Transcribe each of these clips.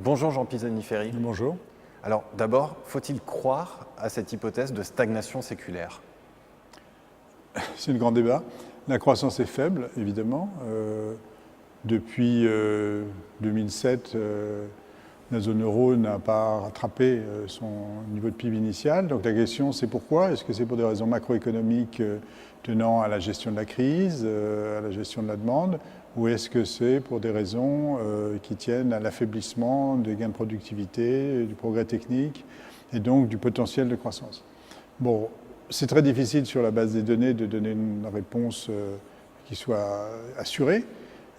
Bonjour Jean Pisani-Ferry. Bonjour. Alors d'abord, faut-il croire à cette hypothèse de stagnation séculaire? C'est le grand débat. La croissance est faible, évidemment. Depuis 2007, la zone euro n'a pas rattrapé son niveau de PIB initial. Donc la question, c'est pourquoi? Est-ce que c'est pour des raisons macroéconomiques tenant à la gestion de la crise, à la gestion de la demande, ou est-ce que c'est pour des raisons qui tiennent à l'affaiblissement des gains de productivité, du progrès technique et donc du potentiel de croissance? Bon, c'est très difficile sur la base des données de donner une réponse qui soit assurée.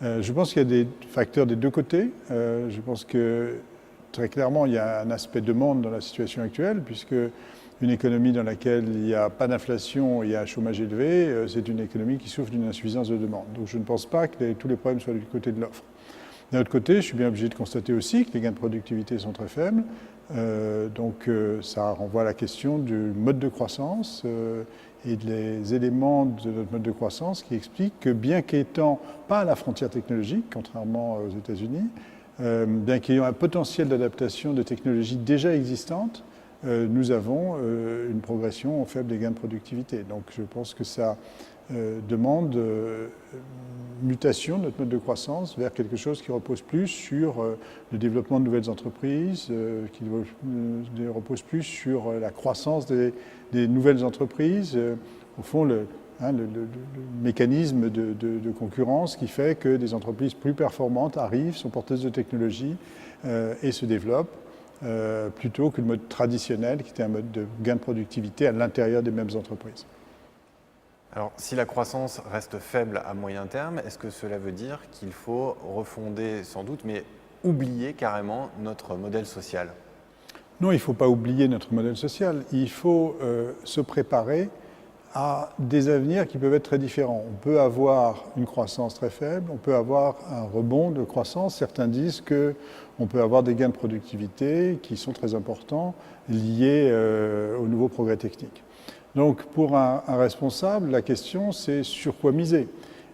Je pense qu'il y a des facteurs des deux côtés. Je pense que très clairement, il y a un aspect demande dans la situation actuelle, puisque une économie dans laquelle il n'y a pas d'inflation et il y a un chômage élevé, c'est une économie qui souffre d'une insuffisance de demande. Donc je ne pense pas que tous les problèmes soient du côté de l'offre. D'un autre côté, je suis bien obligé de constater aussi que les gains de productivité sont très faibles. Donc ça renvoie à la question du mode de croissance et des éléments de notre mode de croissance qui expliquent que bien qu'étant pas à la frontière technologique, contrairement aux États-Unis, bien qu'ayant un potentiel d'adaptation de technologies déjà existantes, nous avons une progression faible des gains de productivité. Donc je pense que ça demande mutation de notre mode de croissance vers quelque chose qui repose plus sur le développement de nouvelles entreprises, qui repose plus sur la croissance des nouvelles entreprises. Au fond, le mécanisme de concurrence qui fait que des entreprises plus performantes arrivent, sont porteuses de technologies et se développent, plutôt que le mode traditionnel qui était un mode de gain de productivité à l'intérieur des mêmes entreprises. Alors, si la croissance reste faible à moyen terme, est-ce que cela veut dire qu'il faut refonder sans doute, mais oublier carrément notre modèle social? Non, il ne faut pas oublier notre modèle social. Il faut se préparer à des avenirs qui peuvent être très différents. On peut avoir une croissance très faible, on peut avoir un rebond de croissance. Certains disent qu'on peut avoir des gains de productivité qui sont très importants liés aux nouveaux progrès techniques. Donc pour un responsable, la question c'est sur quoi miser.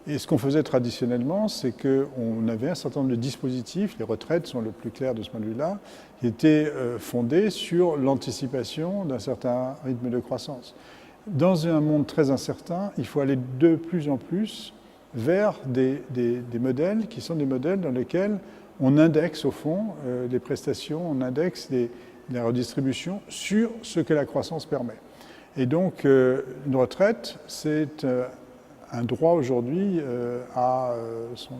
Et ce qu'on faisait traditionnellement, c'est qu'on avait un certain nombre de dispositifs, les retraites sont le plus clair de ce point de vue-là, qui étaient fondés sur l'anticipation d'un certain rythme de croissance. Dans un monde très incertain, il faut aller de plus en plus vers des modèles qui sont des modèles dans lesquels on indexe au fond les prestations, on indexe la redistribution sur ce que la croissance permet. Et donc, une retraite, c'est un droit aujourd'hui son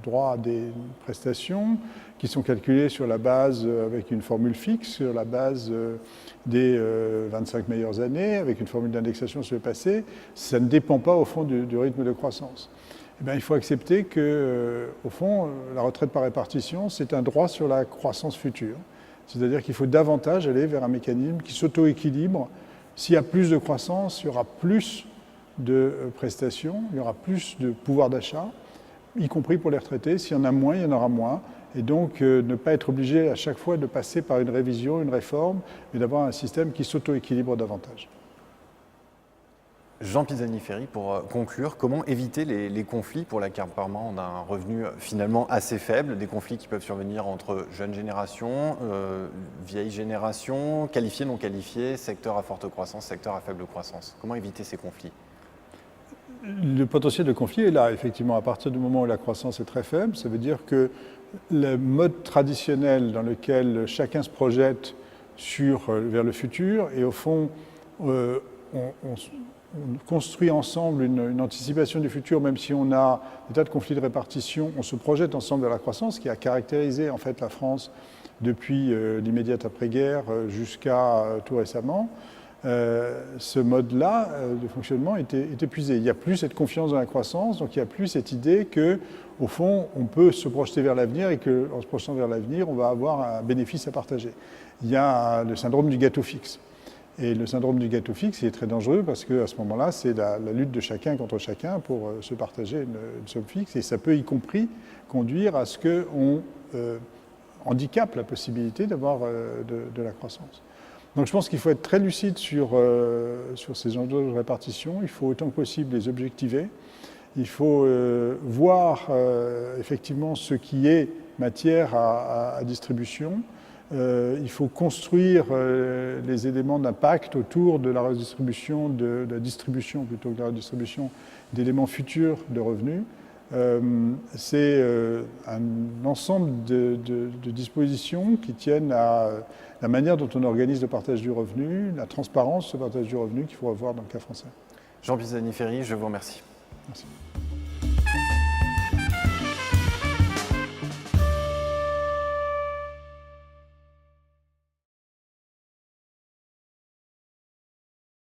droit à des prestations qui sont calculées sur la base, avec une formule fixe, sur la base des 25 meilleures années, avec une formule d'indexation sur le passé. Ça ne dépend pas, au fond, du rythme de croissance. Eh bien, il faut accepter que, au fond, la retraite par répartition, c'est un droit sur la croissance future. C'est-à-dire qu'il faut davantage aller vers un mécanisme qui s'auto-équilibre. S'il y a plus de croissance, il y aura plus de prestations, il y aura plus de pouvoir d'achat, y compris pour les retraités. S'il y en a moins, il y en aura moins. Et donc, ne pas être obligé à chaque fois de passer par une révision, une réforme, mais d'avoir un système qui s'auto-équilibre davantage. Jean Pisani-Ferry, pour conclure, comment éviter les conflits pour l'accaparement d'un revenu finalement assez faible, des conflits qui peuvent survenir entre jeunes générations, vieilles générations, qualifiées, non qualifiées, secteur à forte croissance, secteur à faible croissance? Comment éviter ces conflits? Le potentiel de conflit est là, effectivement. À partir du moment où la croissance est très faible, ça veut dire que le mode traditionnel dans lequel chacun se projette vers le futur, et au fond, on construit ensemble une anticipation du futur, même si on a des tas de conflits de répartition, on se projette ensemble vers la croissance, qui a caractérisé en fait la France depuis l'immédiate après-guerre jusqu'à tout récemment. Ce mode-là de fonctionnement est épuisé. Il n'y a plus cette confiance dans la croissance, donc il n'y a plus cette idée qu'au fond, on peut se projeter vers l'avenir et qu'en se projetant vers l'avenir, on va avoir un bénéfice à partager. Il y a le syndrome du gâteau fixe. Et le syndrome du gâteau fixe, il est très dangereux parce qu'à ce moment-là, c'est la lutte de chacun contre chacun pour se partager une somme fixe. Et ça peut y compris conduire à ce qu'on handicape la possibilité d'avoir de la croissance. Donc je pense qu'il faut être très lucide sur ces enjeux de répartition. Il faut autant que possible les objectiver. Il faut voir effectivement ce qui est matière à distribution. Il faut construire les éléments d'impact autour de la redistribution, de la distribution plutôt que de la redistribution d'éléments futurs de revenus. C'est un ensemble de dispositions qui tiennent à la manière dont on organise le partage du revenu, la transparence de ce partage du revenu qu'il faut avoir dans le cas français. Jean Pisani-Ferry, je vous remercie. Merci.